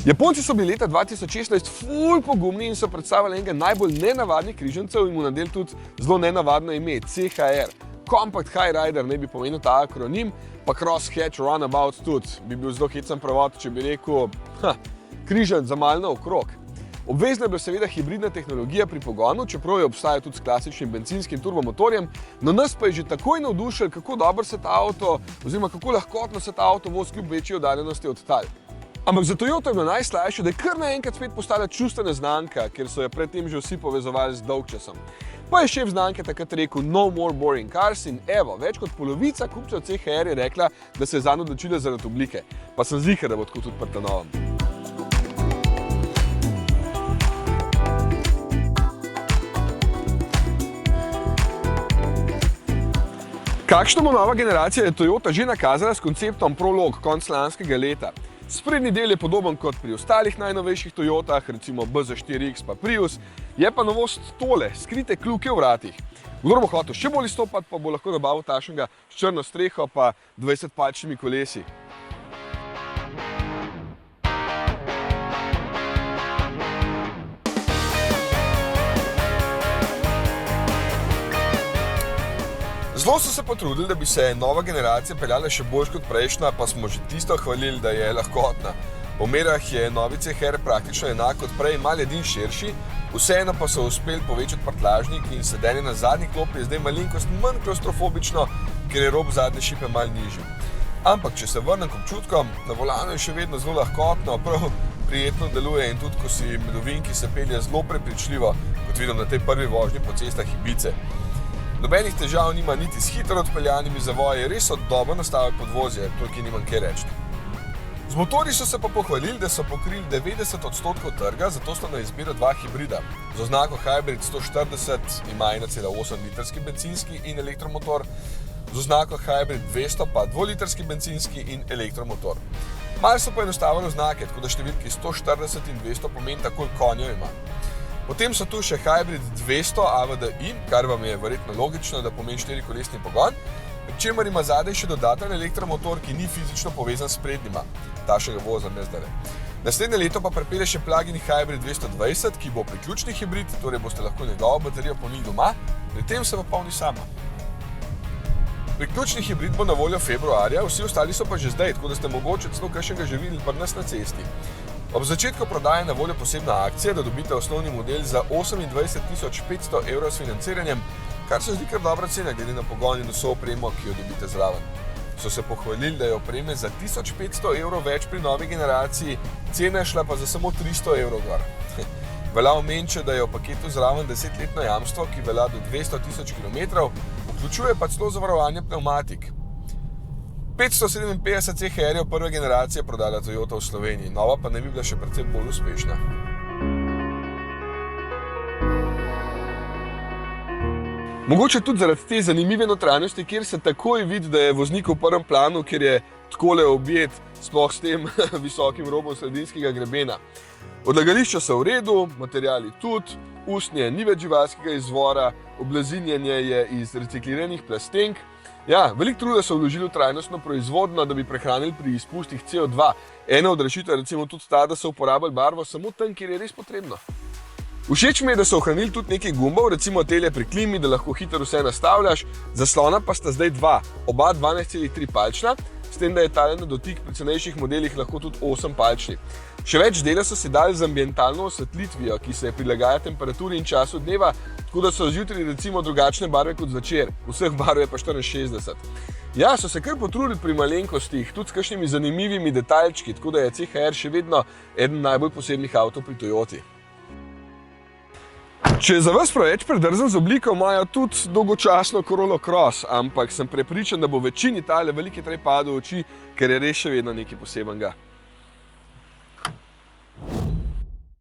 Japonci so bili leta 2016 ful pogumni in so predstavili enega najbolj nenavadnih križancev in mu nadeli tudi zelo nenavadno ime, CHR. Compact High Rider ne bi pomenil ta akronim, pa Crosshatch Runabout tudi bi bil zelo hecen prevod, če bi rekel križanc za malo naokrog. Obvezna je bila seveda hibridna tehnologija pri pogonu, čeprav je obstajal tudi s klasičnim benzinskim turbomotorjem, no nas pa je že takoj navdušil, kako dobro se ta avto, oziroma kako lahkotno se ta avto vozi kljub večji oddaljenosti od tal. Ampak za Toyoto je bilo najslajše, da je kar naenkrat spet postala čustvena znamka, ker so jo predtem že vsi povezovali z dolgčasom. Pa je šef znamke takrat rekel no more boring cars in evo, več kot polovica kupcev CHR je rekla, da se je zanj odločila zaradi oblike. Pa sem ziher, da bo tako tudi pri ta novem. Kakšna bo nova generacija je Toyota že nakazala s konceptom Prologue konec lanskega leta. Sprednji del je podoben kot pri ostalih najnovejših Toyotah, recimo BZ4X pa Prius, je pa novost tole, skrite kljuke v vratih. Kdor bo hotel še bolj izstopati, pa bo lahko nabavil takšnega s črno streho pa 20-palčnimi kolesi. Zelo so se potrudili, da bi se nova generacija peljala še bolj kot prejšnja, pa smo že tisto hvalili, da je lahkotna. Po merah je novi CHR praktično enak kot prej, malo edin širši, vseeno pa so uspeli povečati prtljažnik in sedenje na zadnji klopi je zdaj malenkost manj klaustrofobično, ker je rob zadnje šipe malo nižji. Ampak, če se vrnem k občutkom, na volanu je še vedno zelo lahkotno, prav prijetno deluje in tudi, ko si med ovinki se pelje zelo prepričljivo, kot vidim na tej prvi vožnji po cestah Ibize. Nobenih težav nima niti s hitro odpeljanimi zavoji, res so dobro nastavili podvozje, tukaj nimam kaj reči. Z motorji so se pa pohvalili, da so pokrili 90% trga, zato sta na izbiro dva hibrida. Z oznako Hybrid 140 ima 1,8 litrski bencinski in elektromotor, z oznako Hybrid 200 pa 2-litrski bencinski in elektromotor. Malo so poenostavili oznake, tako da številki 140 in 200 pomeni takoj konjev ima. Potem so tu še Hybrid 200 AVDI, kar vam je verjetno logično, da pomeni 4-kolesni pogon, pri čemer ima zadaj še dodaten elektromotor, ki ni fizično povezan s prednjima. Ta še ga vozim ne zdaj. Naslednje leto pa pripelje še plug-in Hybrid 220, ki bo priključni hibrid, torej boste lahko njegovo baterijo polnili doma, pri tem se pa polni sama. Priključni hibrid bo na voljo februarja, vsi ostali so pa že zdaj, tako da ste mogoče celo kakšnega že videli pri nas na cesti. Ob začetku prodaje na voljo posebna akcija, da dobite osnovni model za 28.500 € s financiranjem, kar se zdi kar dobra cena glede na pogon in vso opremo, ki jo dobite zraven. So se pohvalili, da je opreme za 1500 € več pri novi generaciji, cena je šla pa za samo 300 € gor. Velja omeniti, da je v paketu zraven 10-letno jamstvo, ki velja do 200.000 km, vključuje pa celo zavarovanje pnevmatik. 557 CHR-jev prve generacije prodala Toyota v Sloveniji, nova pa ne bi bila še precej bolj uspešna. Mogoče tudi zaradi te zanimive notranjosti, kjer se takoj vidi, da je voznik v prvem planu, ker je takole objet, sploh s tem visokim robom sredinskega grebena. Odlagališča so v redu, materiali tudi, usnje ni več živalskega izvora, oblazinjenje je iz recikliranih plastenk. Ja, veliko truda so vložili v trajnostno proizvodnjo, da bi prehranili pri izpustih CO2. Ena od rešitev je recimo tudi ta, da so uporabili barvo samo tam, kjer je res potrebno. Všeč mi je, da so ohranili tudi nekaj gumbov, recimo tele pri klimi, da lahko hitro vse nastavljaš, zaslona pa sta zdaj dva, oba 12,3 palčna, s tem, da je tale na dotik pri cenejših modelih lahko tudi 8 palčni. Še več dela so si dali z ambientalno osvetlitvijo, ki se prilagaja temperaturi in času dneva, tako da so zjutraj recimo drugačne barve kot zvečer, vseh barv je pa 64. Ja, so se kar potrudili pri malenkostih, tudi s kakšnimi zanimivimi detaljčki, tako da je CHR še vedno eden najbolj posebnih avtov pri Toyoti. Če je za vas preveč predrzen z obliko, imajo tudi dolgočasno Corolla Cross, ampak sem prepričan, da bo večini tale velike trej padel v oči, ker je res še vedno nekaj posebenega.